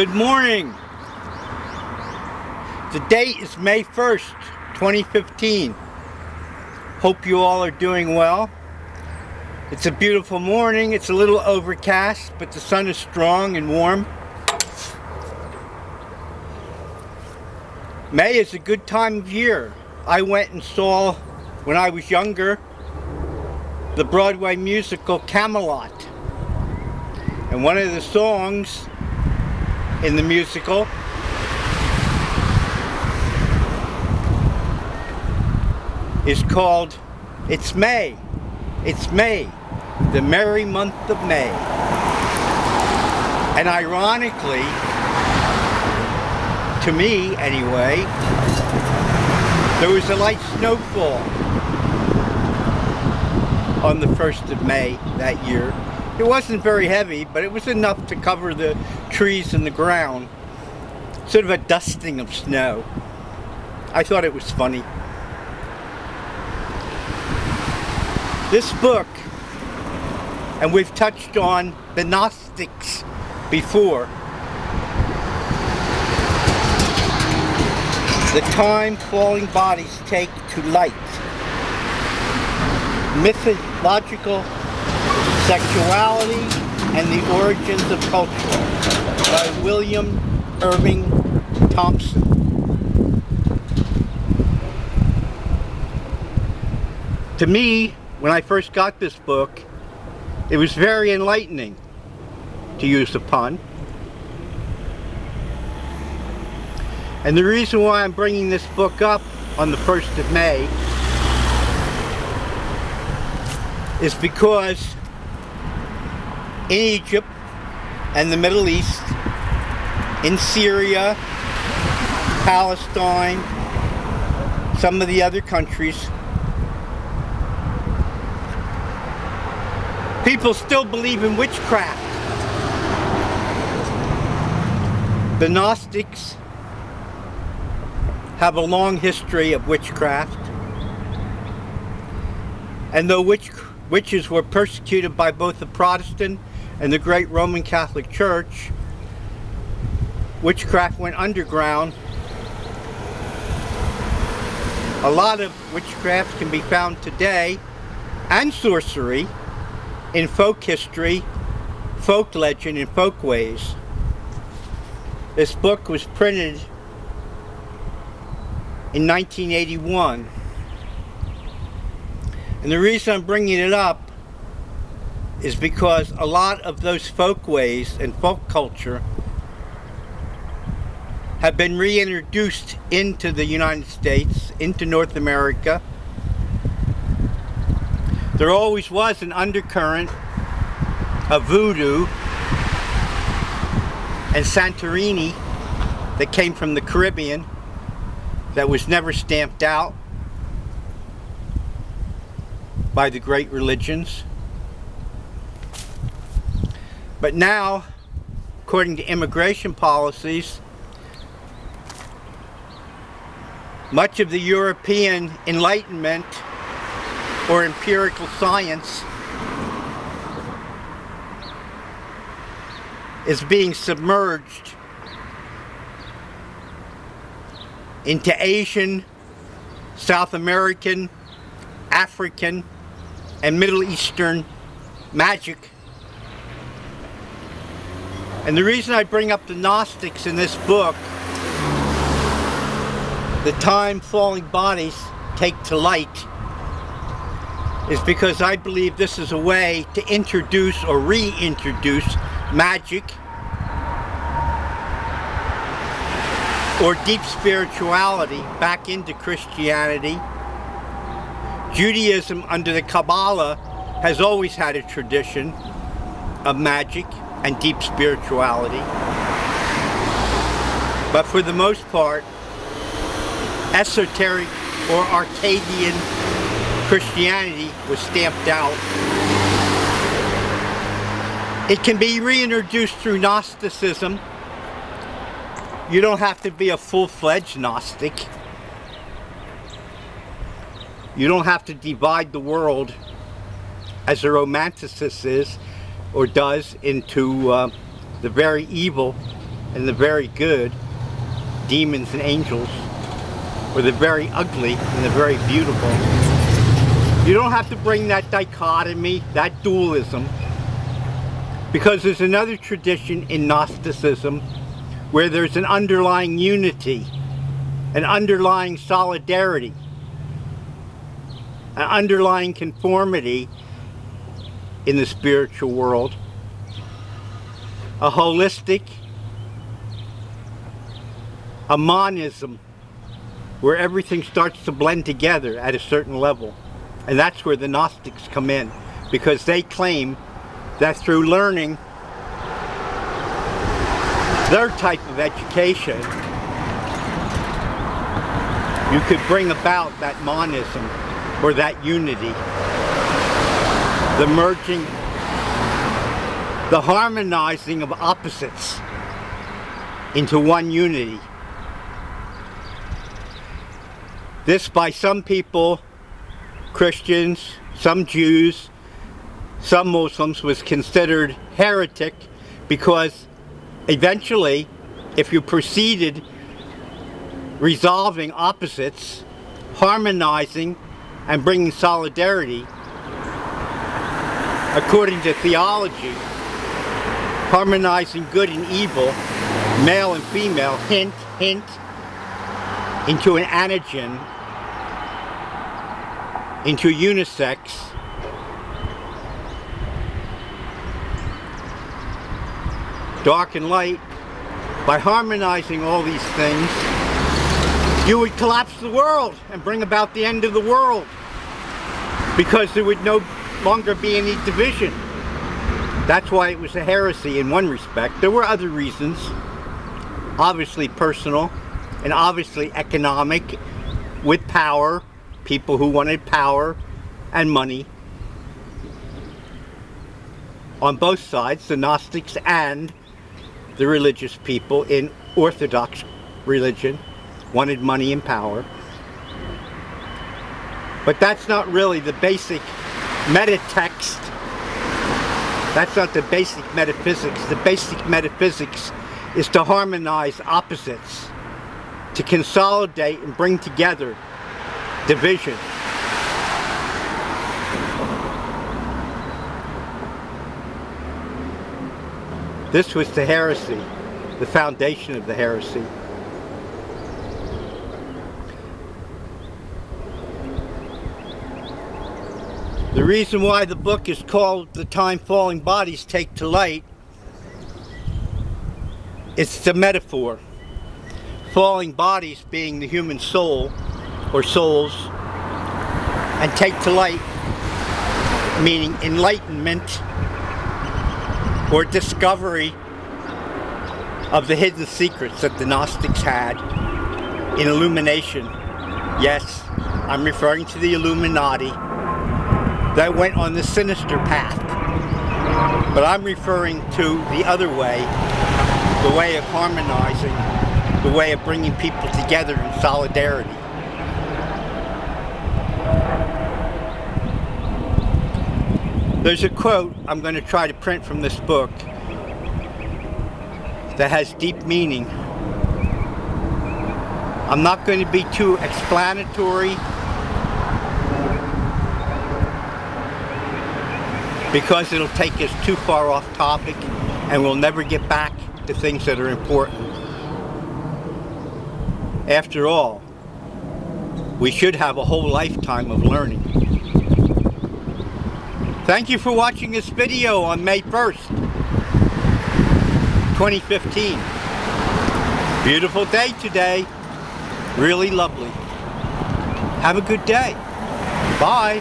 Good morning. The date is May 1st, 2015. Hope you all are doing well. It's a beautiful morning. It's a little overcast, but the sun is strong and warm. May is a good time of year. I went and saw, when I was younger, the Broadway musical Camelot. And one of the songs in the musical is called It's May. It's May, the merry month of May. And ironically, to me anyway, there was a light snowfall on the 1st of May that year. It wasn't very heavy, but it was enough to cover the trees and the ground. Sort of a dusting of snow. I thought it was funny. This book, and we've touched on the Gnostics before. The time falling bodies take to light. Mythological Sexuality and the Origins of Culture by William Irving Thompson. To me, when I first got this book, it was very enlightening, to use a pun. And the reason why I'm bringing this book up on the 1st of May is because in Egypt and the Middle East, in Syria, Palestine, some of the other countries, people still believe in witchcraft. The Gnostics have a long history of witchcraft, and though witches were persecuted by both the Protestant and the great Roman Catholic Church, witchcraft went underground. A lot of witchcraft can be found today, and sorcery, in folk history, folk legend, and folk ways. This book was printed in 1981. And the reason I'm bringing it up is because a lot of those folk ways and folk culture have been reintroduced into the United States, into North America. There always was an undercurrent of voodoo and Santorini that came from the Caribbean that was never stamped out by the great religions. But now, according to immigration policies, much of the European Enlightenment or empirical science is being submerged into Asian, South American, African, and Middle Eastern magic. And the reason I bring up the Gnostics in this book, The Time Falling Bodies Take to Light, is because I believe this is a way to introduce or reintroduce magic or deep spirituality back into Christianity. Judaism under the Kabbalah has always had a tradition of magic and deep spirituality. But for the most part, esoteric or Arcadian Christianity was stamped out. It can be reintroduced through Gnosticism. You don't have to be a full-fledged Gnostic. You don't have to divide the world as a romanticist is or does into the very evil and the very good, demons and angels, or the very ugly and the very beautiful. You don't have to bring that dichotomy, that dualism, because there's another tradition in Gnosticism where there's an underlying unity, an underlying solidarity, an underlying conformity in the spiritual world, a holistic, a monism, where everything starts to blend together at a certain level. And that's where the Gnostics come in, because they claim that through learning their type of education, you could bring about that monism, or that unity, the merging, the harmonizing of opposites into one unity. This, by some people, Christians, some Jews, some Muslims, was considered heretic, because eventually, if you proceeded resolving opposites, harmonizing, and bringing solidarity, according to theology, harmonizing good and evil, male and female, hint, hint, into an anagen, into unisex, dark and light, by harmonizing all these things, you would collapse the world and bring about the end of the world, because there would no longer be any division. That's why it was a heresy in one respect. There were other reasons, obviously personal and obviously economic, with power, people who wanted power and money on both sides, the Gnostics and the religious people in Orthodox religion wanted money and power. But that's not really the basic metatext. That's not the basic metaphysics. The basic metaphysics is to harmonize opposites, to consolidate and bring together division. This was the heresy, the foundation of the heresy. The reason why the book is called The Time Falling Bodies Take to Light, it's the metaphor. Falling bodies being the human soul, or souls, and take to light, meaning enlightenment, or discovery of the hidden secrets that the Gnostics had in illumination. Yes, I'm referring to the Illuminati that went on the sinister path. But I'm referring to the other way, the way of harmonizing, the way of bringing people together in solidarity. There's a quote I'm going to try to print from this book that has deep meaning. I'm not going to be too explanatory, because it'll take us too far off topic and we'll never get back to things that are important. After all, we should have a whole lifetime of learning. Thank you for watching this video on May 1st, 2015. Beautiful day today. Really lovely. Have a good day. Bye.